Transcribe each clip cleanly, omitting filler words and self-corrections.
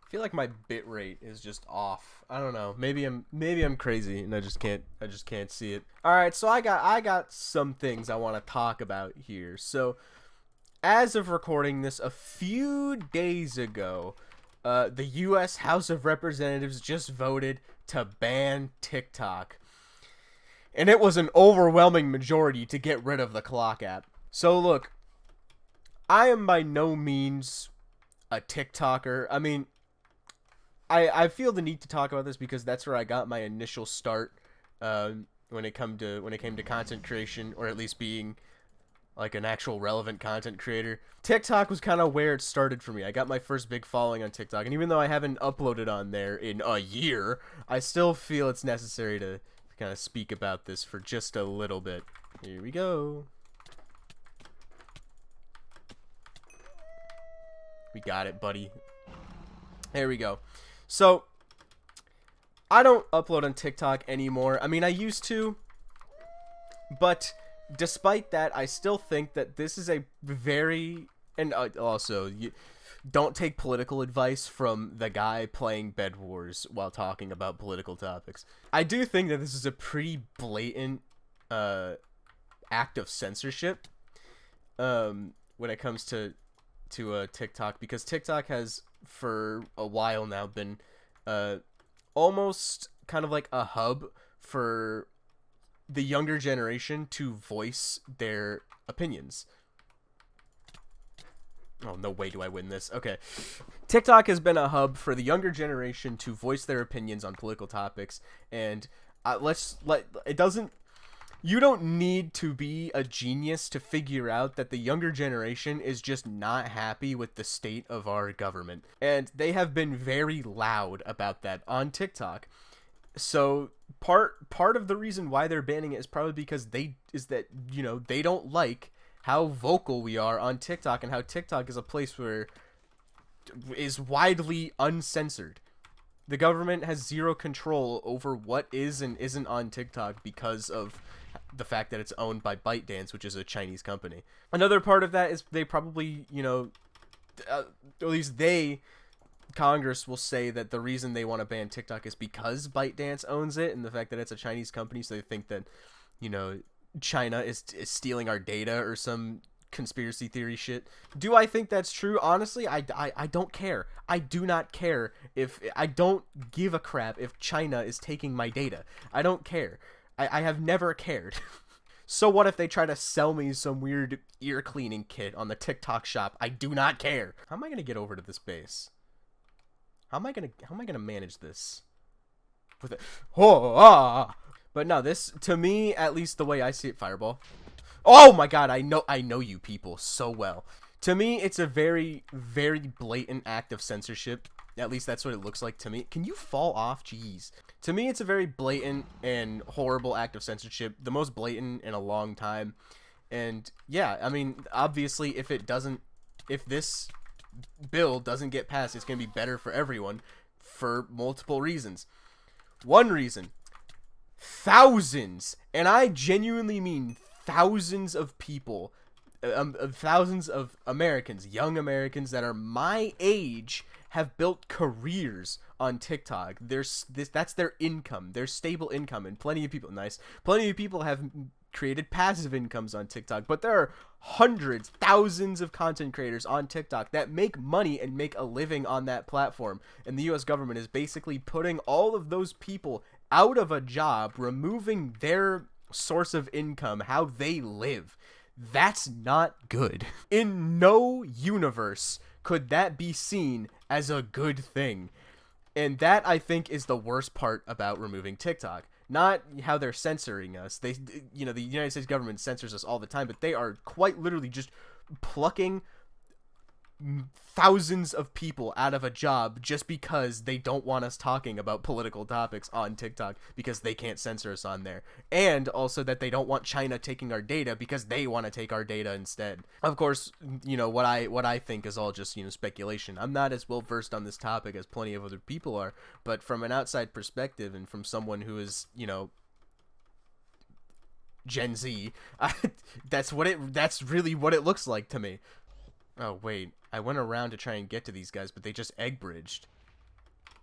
I feel like my bit rate is just off. I don't know. Maybe I'm crazy and I just can't see it. All right, so I got some things I want to talk about here. So, as of recording this a few days ago, the US House of Representatives just voted to ban TikTok. And it was an overwhelming majority to get rid of the clock app. So look, I am by no means a TikToker. I mean, I feel the need to talk about this because that's where I got my initial start when it came to content creation, or at least being like an actual relevant content creator. TikTok was kind of where it started for me. I got my first big following on TikTok, and even though I haven't uploaded on there in a year, I still feel it's necessary to kind of speak about this for just a little bit. Here we go. We got it, buddy. There we go. So, I don't upload on TikTok anymore. I mean, I used to, but despite that, I still think that this is a very, and also, you don't take political advice from the guy playing Bedwars while talking about political topics. I do think that this is a pretty blatant act of censorship when it comes to TikTok, because TikTok has for a while now been almost kind of like a hub for the younger generation to voice their opinions. Oh, no way do I win this. Okay. TikTok has been a hub for the younger generation to voice their opinions on political topics, and you don't need to be a genius to figure out that the younger generation is just not happy with the state of our government. And they have been very loud about that on TikTok. So part of the reason why they're banning it is probably because they don't like how vocal we are on TikTok, and how TikTok is a place where is widely uncensored. The government has zero control over what is and isn't on TikTok because of the fact that it's owned by ByteDance, which is a Chinese company. Another part of that is they probably, at least Congress will say that the reason they want to ban TikTok is because ByteDance owns it, and the fact that it's a Chinese company, so they think that, China is stealing our data or some conspiracy theory shit. Do I think that's true? Honestly, I don't care. I do not care if I don't give a crap if China is taking my data. I don't care. I have never cared. So what if they try to sell me some weird ear cleaning kit on the TikTok shop? I do not care. How am I gonna get over to this base? How am I gonna manage this? With it. But no, this, to me, at least the way I see it, fireball. Oh my god, I know you people so well. To me, it's a very, very blatant act of censorship. At least that's what it looks like to me. Can you fall off? Jeez. To me, it's a very blatant and horrible act of censorship. The most blatant in a long time. And yeah, I mean, obviously, if this bill doesn't get passed, it's going to be better for everyone for multiple reasons. One reason, thousands, and I genuinely mean thousands of people, thousands of Americans, young Americans that are my age, have built careers on TikTok. That's their income, their stable income, and plenty of people have created passive incomes on TikTok, but there are hundreds, thousands of content creators on TikTok that make money and make a living on that platform, and the US government is basically putting all of those people out of a job, removing their source of income, how they live. That's not good. In no universe could that be seen as a good thing. And that, I think, is the worst part about removing TikTok. Not how they're censoring us. The United States government censors us all the time, but they are quite literally just plucking thousands of people out of a job just because they don't want us talking about political topics on TikTok, because they can't censor us on there. And also that they don't want China taking our data because they want to take our data instead. Of course, what I think is all just, speculation. I'm not as well versed on this topic as plenty of other people are, but from an outside perspective and from someone who is, Gen Z, that's really what it looks like to me. Oh, wait. I went around to try and get to these guys, but they just egg bridged.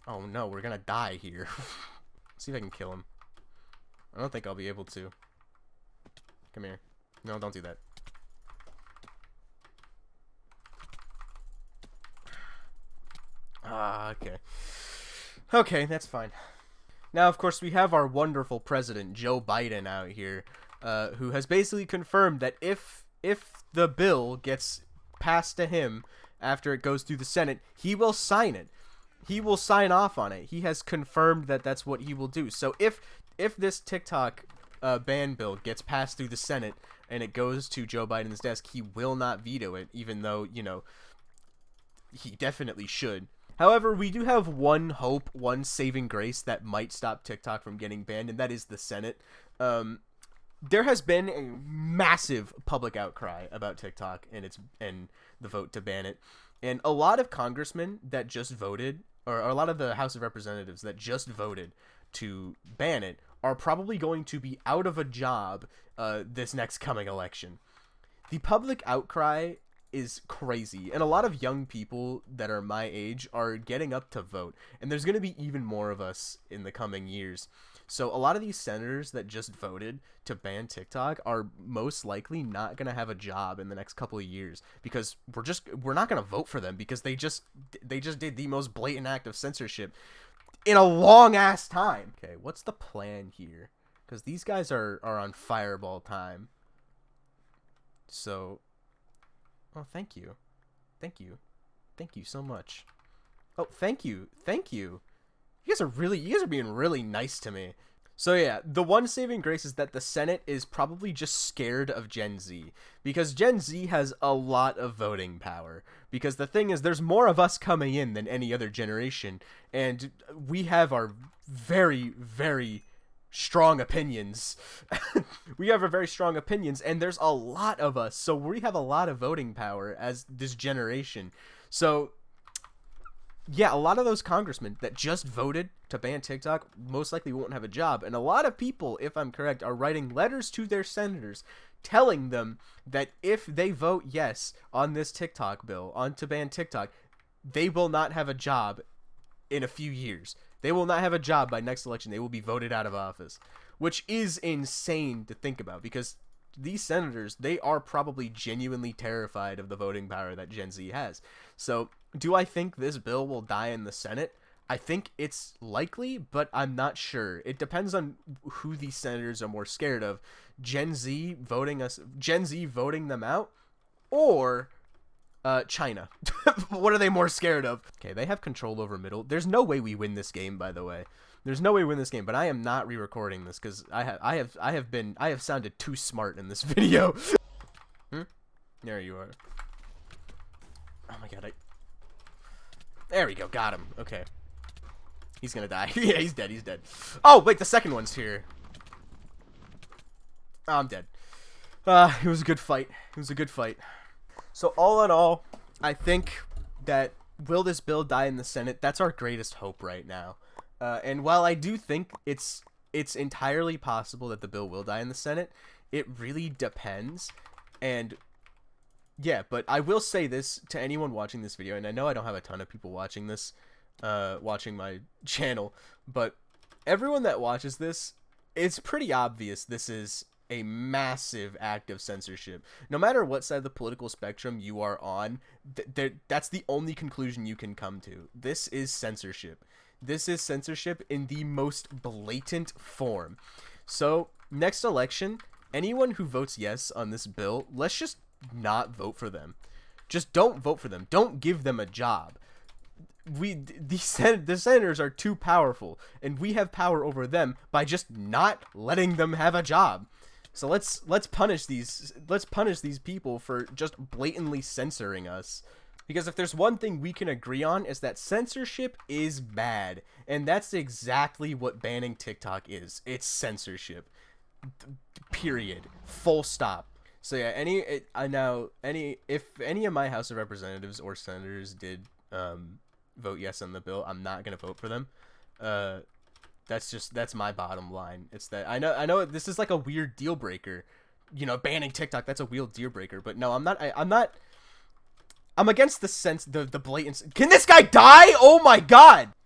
Oh no, we're gonna die here. See if I can kill him. I don't think I'll be able to. Come here. No, don't do that. Okay. Okay, that's fine. Now, of course, we have our wonderful president, Joe Biden, out here, who has basically confirmed that if the bill gets passed to him after it goes through the Senate, he will sign it. He will sign off on it. He has confirmed that that's what he will do. So if this TikTok ban bill gets passed through the Senate and it goes to Joe Biden's desk, he will not veto it, even though, you know, he definitely should. However, we do have one hope, one saving grace that might stop TikTok from getting banned, and that is the Senate. There has been a massive public outcry about TikTok and the vote to ban it. And a lot of congressmen that just voted, or a lot of the House of Representatives that just voted to ban it, are probably going to be out of a job this next coming election. The public outcry is crazy, and a lot of young people that are my age are getting up to vote, and there's going to be even more of us in the coming years. So a lot of these senators that just voted to ban TikTok are most likely not going to have a job in the next couple of years, because we're not going to vote for them, because they just did the most blatant act of censorship in a long ass time. Okay, what's the plan here? Because these guys are on fireball time. So, oh, thank you so much. Oh, thank you. You guys are being really nice to me. So yeah, the one saving grace is that the Senate is probably just scared of Gen Z, because Gen Z has a lot of voting power. Because the thing is, there's more of us coming in than any other generation, and we have our very, very strong opinions. We have a very strong opinions, and there's a lot of us, so we have a lot of voting power as this generation. So yeah, a lot of those congressmen that just voted to ban TikTok most likely won't have a job. And a lot of people, if I'm correct, are writing letters to their senators telling them that if they vote yes on this TikTok bill, on to ban TikTok, they will not have a job in a few years. They will not have a job by next election. They will be voted out of office, which is insane to think about, because these senators, they are probably genuinely terrified of the voting power that Gen Z has. So, do I think this bill will die in the Senate? I think it's likely, but I'm not sure. It depends on who these senators are more scared of. Gen Z voting them out, or China. What are they more scared of? Okay, they have control over middle. There's no way we win this game, by the way. There's no way we win this game, but I am not re-recording this because I have sounded too smart in this video. There you are. Oh my god, there we go, got him. Okay. He's gonna die. Yeah, he's dead. Oh, wait, the second one's here. Oh, I'm dead. It was a good fight. So all in all, I think that will this bill die in the Senate? That's our greatest hope right now. And while I do think it's entirely possible that the bill will die in the Senate, it really depends. And yeah, but I will say this to anyone watching this video, and I know I don't have a ton of people watching this, watching my channel, but everyone that watches this, it's pretty obvious this is a massive act of censorship. No matter what side of the political spectrum you are on, that's the only conclusion you can come to. This is censorship. This is censorship in the most blatant form. So, next election, anyone who votes yes on this bill, let's just not vote for them. Just don't vote for them. Don't give them a job. The senators are too powerful, and we have power over them by just not letting them have a job. So let's punish these people for just blatantly censoring us. Because if there's one thing we can agree on, is that censorship is bad. And that's exactly what banning TikTok is. It's censorship. Period. Full stop. So yeah, if any of my House of Representatives or senators did vote yes on the bill, I'm not gonna vote for them. That's my bottom line. It's that I know this is like a weird deal breaker. You know, banning TikTok, that's a weird deal breaker. But no, I'm not. I'm against the blatant. Can this guy die? Oh my god!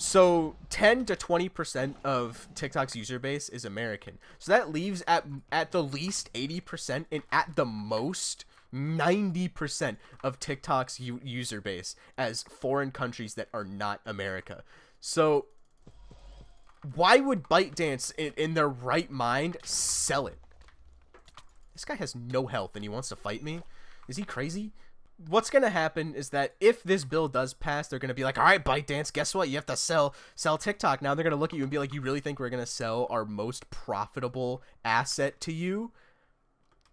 So 10 to 20% of TikTok's user base is American. So that leaves at the least 80% and at the most 90% of TikTok's user base as foreign countries that are not America. So why would ByteDance in their right mind sell it? This guy has no health and he wants to fight me? Is he crazy? What's gonna happen is that if this bill does pass, they're gonna be like, all right, ByteDance, guess what? You have to sell TikTok. Now they're gonna look at you and be like, you really think we're gonna sell our most profitable asset to you?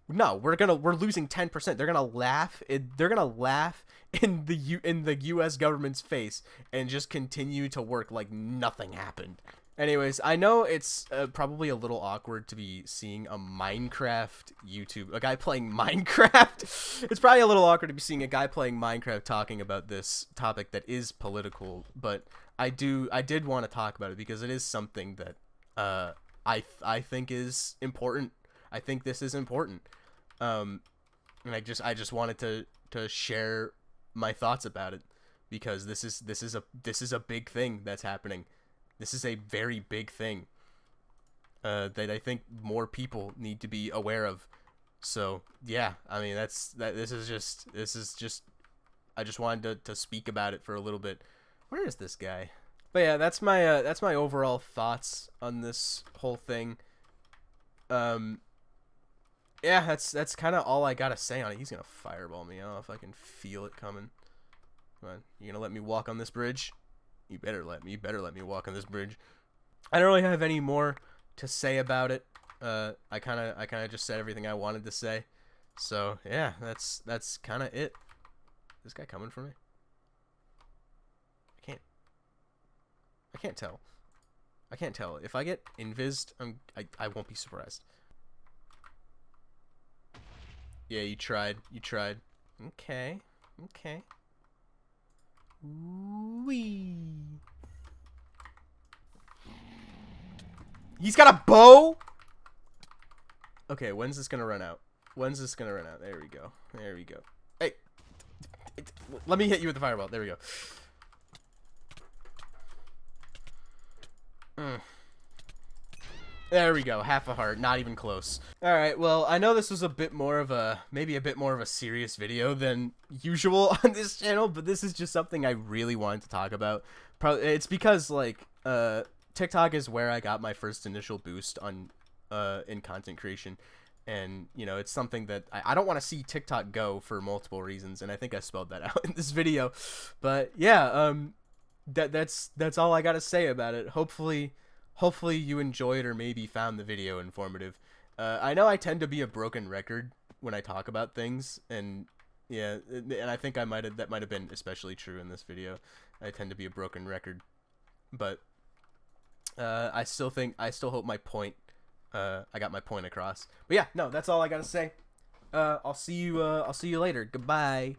No, we're losing 10%. They're gonna laugh. They're gonna laugh in the U.S. government's face and just continue to work like nothing happened. Anyways, I know it's probably a little awkward to be seeing a guy playing Minecraft. It's probably a little awkward to be seeing a guy playing Minecraft talking about this topic that is political, but I did want to talk about it because it is something that I think is important. I think this is important. And I just wanted to share my thoughts about it because this is a big thing that's happening. This is a very big thing that I think more people need to be aware of. So yeah, I mean this is just I just wanted to speak about it for a little bit. Where is this guy? But yeah, that's my overall thoughts on this whole thing. Yeah, that's kind of all I gotta say on it. He's gonna fireball me. I don't know if I can feel it coming. Come on, you gonna let me walk on this bridge? You better let me walk on this bridge. I don't really have any more to say about it. I kind of just said everything I wanted to say. So yeah, that's kind of it. This guy coming for me? I can't tell. I can't tell. If I get invised, I won't be surprised. Yeah, you tried. Okay. Wee. He's got a bow? Okay, when's this gonna run out? There we go. Hey, let me hit you with the fireball. There we go. There we go. Half a heart. Not even close. Alright, well, I know this was maybe a bit more of a serious video than usual on this channel, but this is just something I really wanted to talk about. It's because, like, TikTok is where I got my first initial boost on, in content creation. And, you know, it's something that I don't want to see TikTok go for multiple reasons, and I think I spelled that out in this video. But, yeah, that's all I gotta say about it. Hopefully you enjoyed or maybe found the video informative. I know I tend to be a broken record when I talk about things, and yeah, and I think that might have been especially true in this video. I tend to be a broken record, but I still hope my point, I got my point across. But yeah, no, that's all I gotta say. I'll see you later. Goodbye.